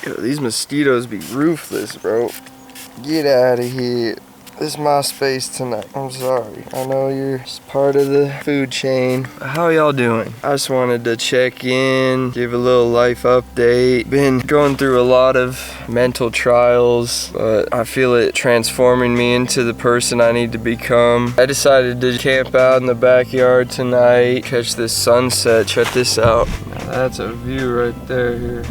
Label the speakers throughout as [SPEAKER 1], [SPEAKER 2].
[SPEAKER 1] Yo, these mosquitoes be ruthless, bro. Get out of here. This is my space tonight. I'm sorry. I know you're just part of the food chain. How y'all doing? I just wanted to check in, give a little life update. Been going through a lot of mental trials, but I feel it transforming me into the person I need to become. I decided to camp out in the backyard tonight, catch this sunset. Check this out. Now that's a view right there here.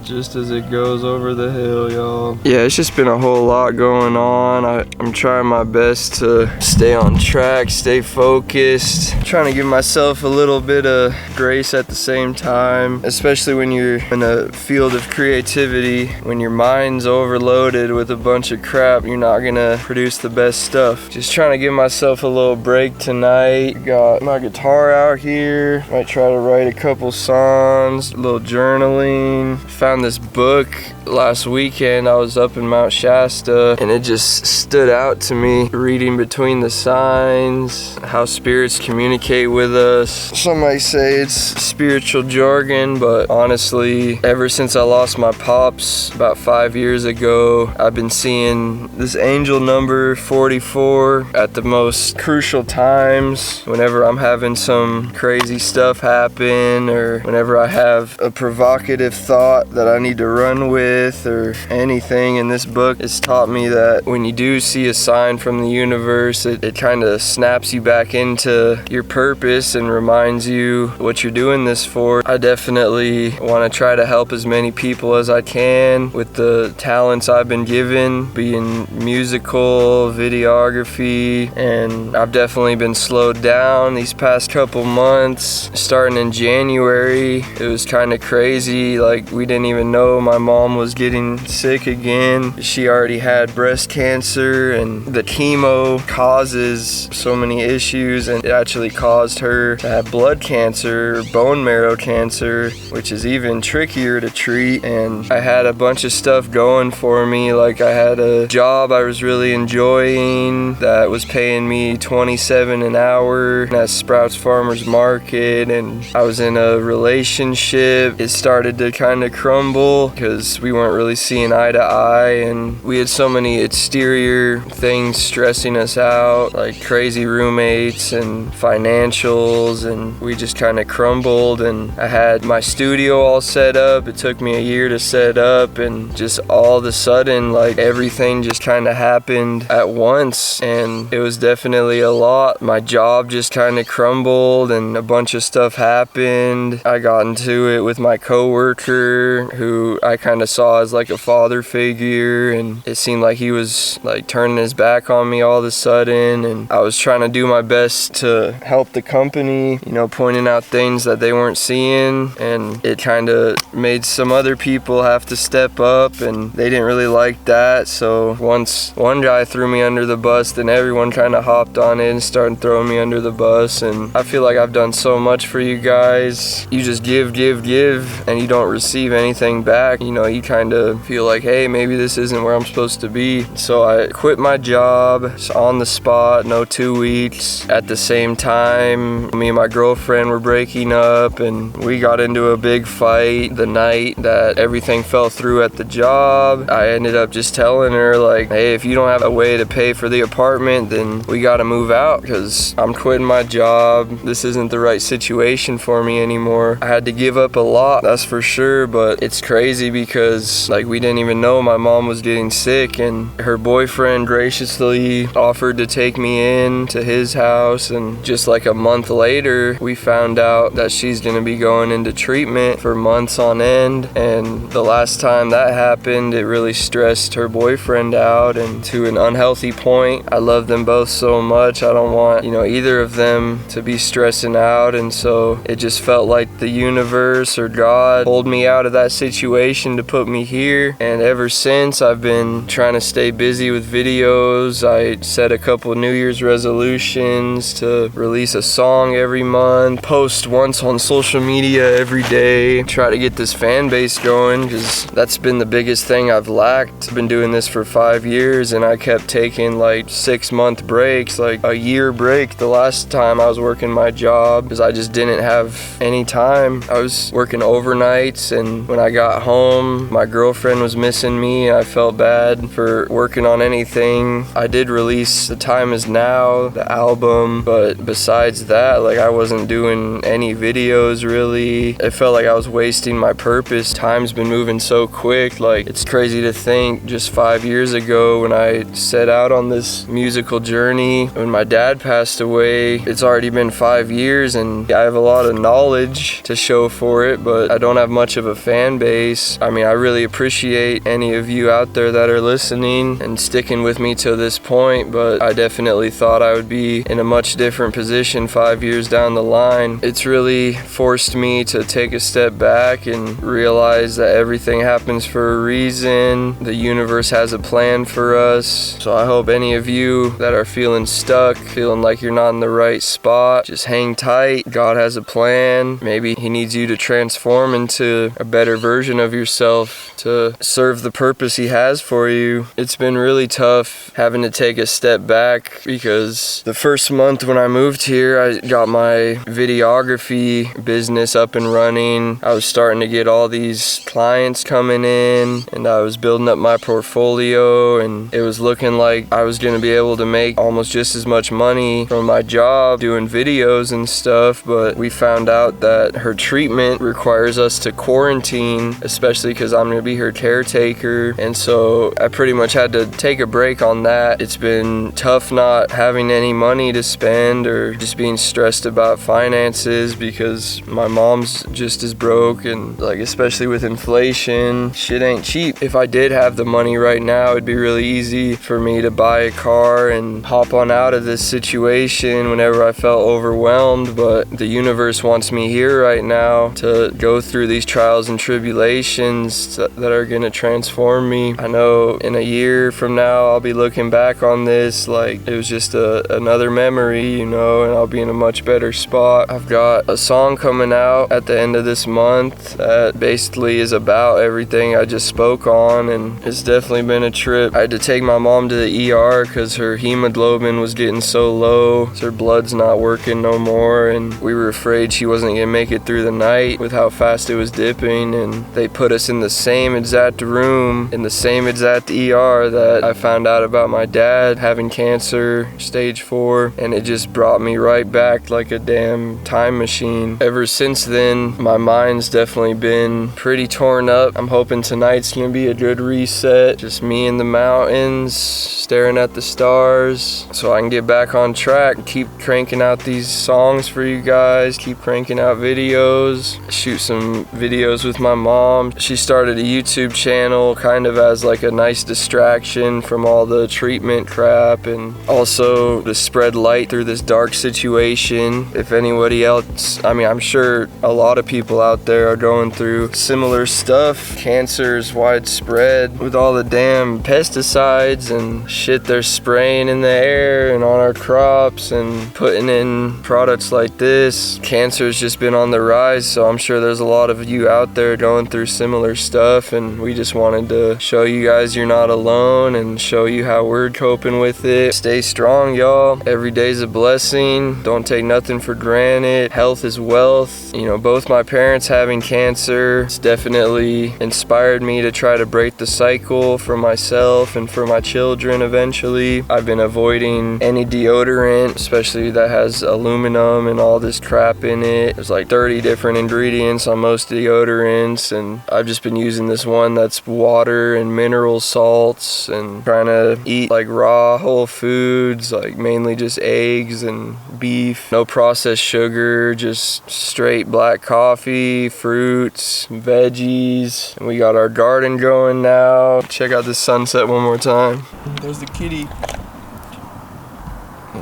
[SPEAKER 1] Just as it goes over the hill, y'all. Yeah, it's just been a whole lot going on. I'm trying my best to stay on track, stay focused. Trying to give myself a little bit of grace at the same time, especially when you're in a field of creativity. When your mind's overloaded with a bunch of crap, you're not gonna produce the best stuff. Just trying to give myself a little break tonight. Got my guitar out here. Might try to write a couple songs, a little journaling. Found this book last weekend. I was up in Mount Shasta and it just stood out to me, reading between the signs, how spirits communicate with us. Some might say it's spiritual jargon, but honestly, ever since I lost my pops about 5 years ago, I've been seeing this angel number 44 at the most crucial times. Whenever I'm having some crazy stuff happen, or whenever I have a provocative thought that I need to run with, or anything. In this book, it's taught me that when you do see a sign from the universe, it kind of snaps you back into your purpose and reminds you what you're doing this for. I definitely want to try to help as many people as I can with the talents I've been given, being musical, videography, and I've definitely been slowed down these past couple months. Starting in January, it was kind of crazy. Like, we didn't even know my mom was getting sick again. She already had breast cancer, and the chemo causes so many issues, and it actually caused her to have blood cancer, bone marrow cancer, which is even trickier to treat. And I had a bunch of stuff going for me. Like, I had a job I was really enjoying that was paying me $27 an hour at Sprouts Farmers Market, and I was in a relationship. It started to kind of crumble because we weren't really seeing eye to eye, and we had so many exterior things stressing us out, like crazy roommates and financials, and we just kind of crumbled. And I had my studio all set up. It took me a year to set up, and just all of a sudden, like, everything just kind of happened at once, and it was definitely a lot. My job just kind of crumbled, and a bunch of stuff happened. I got into it with my coworker, who I kind of saw as like a father figure, and it seemed like he was like turning his back on me all of a sudden. And I was trying to do my best to help the company, you know, pointing out things that they weren't seeing, and it kind of made some other people have to step up, and they didn't really like that. So once one guy threw me under the bus, then everyone kind of hopped on it and started throwing me under the bus. And I feel like I've done so much for you guys. You just give, and you don't receive anything back. You know, you kind of feel like, hey, maybe this isn't where I'm supposed to be. So I quit my job on the spot, no 2 weeks. At the same time, me and my girlfriend were breaking up, and we got into a big fight the night that everything fell through at the job. I ended up just telling her, like, hey, if you don't have a way to pay for the apartment, then we gotta move out, because I'm quitting my job. This isn't the right situation for me anymore. I had to give up a lot, that's for sure, but it's crazy because, like, we didn't even know my mom was getting sick, and her boyfriend graciously offered to take me in to his house, and just like a month later, we found out that she's gonna be going into treatment for months on end. And the last time that happened, it really stressed her boyfriend out, and to an unhealthy point. I love them both so much. I don't want, you know, either of them to be stressing out, and so it just felt like the universe or God pulled me out of that situation to put me here. And ever since, I've been trying to stay busy with videos. I set a couple New Year's resolutions to release a song every month, post once on social media every day, try to get this fan base going, because that's been the biggest thing I've lacked. I've been doing this for 5 years and I kept taking like 6-month breaks, like a year break the last time I was working my job, because I just didn't have any time. I was working overnights, and when I got home, my girlfriend was missing me. I felt bad for working on anything. I did release The Time Is Now, the album, but besides that, like, I wasn't doing any videos really. It felt like I was wasting my purpose. Time's been moving so quick. Like, it's crazy to think just 5 years ago when I set out on this musical journey, when my dad passed away, it's already been 5 years, and I have a lot of knowledge to show for it, but I don't have much of a fan base. I mean, I really appreciate any of you out there that are listening and sticking with me to this point, but I definitely thought I would be in a much different position 5 years down the line. It's really forced me to take a step back and realize that everything happens for a reason. The universe has a plan for us. So I hope any of you that are feeling stuck, feeling like you're not in the right spot, just hang tight. God has a plan. Maybe he needs you to transform into a better version of yourself to serve the purpose he has for you. It's been really tough having to take a step back, because the first month when I moved here, I got my videography business up and running. I was starting to get all these clients coming in, and I was building up my portfolio, and it was looking like I was going to be able to make almost just as much money from my job doing videos and stuff. But we found out that her treatment requires us to quarantine, especially because I'm going to be her caretaker, and so I pretty much had to take a break on that. It's been tough not having any money to spend, or just being stressed about finances, because my mom's just as broke, and like, especially with inflation, shit ain't cheap. If I did have the money right now, it'd be really easy for me to buy a car and hop on out of this situation whenever I felt overwhelmed, but the universe wants me here right now to go through these trials and tribulations that are gonna transform me. I know in a year from now, I'll be looking back on this like it was just another memory, you know, and I'll be in a much better spot. I've got a song coming out at the end of this month that basically is about everything I just spoke on, and it's definitely been a trip. I had to take my mom to the ER because her hemoglobin was getting so low, so her blood's not working no more, and we were afraid she wasn't gonna make it through the night with how fast it was dipping. And they put us in the same exact room, in the same exact ER that I found out about my dad having cancer, stage 4, and it just brought me right back like a damn time machine. Ever since then, my mind's definitely been pretty torn up. I'm hoping tonight's gonna be a good reset, just me in the mountains staring at the stars, so I can get back on track, keep cranking out these songs for you guys, keep cranking out videos, shoot some videos with my mom. She started a YouTube channel kind of as like a nice distraction from all the treatment crap, and also to spread light through this dark situation. If anybody else, I mean, I'm sure a lot of people out there are going through similar stuff. Cancer is widespread with all the damn pesticides and shit they're spraying in the air and on our crops and putting in products like this. Cancer's just been on the rise, so I'm sure there's a lot of you out there going through similar stuff, and we just wanted to show you guys you're not alone and show you how we're coping with it. Stay strong, y'all. Every day's a blessing. Don't take nothing for granted. Health is wealth. You know, both my parents having cancer, it's definitely inspired me to try to break the cycle for myself and for my children eventually. I've been avoiding any deodorant, especially that has aluminum and all this crap in it. There's like 30 different ingredients on most deodorants, and I've just been using this one that's water and mineral salts, and trying to eat like raw whole foods, like mainly just eggs and beef, no processed sugar, just straight black coffee, fruits, veggies. And we got our garden going now. Check out this sunset one more time. There's the kitty.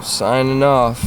[SPEAKER 1] Signing off.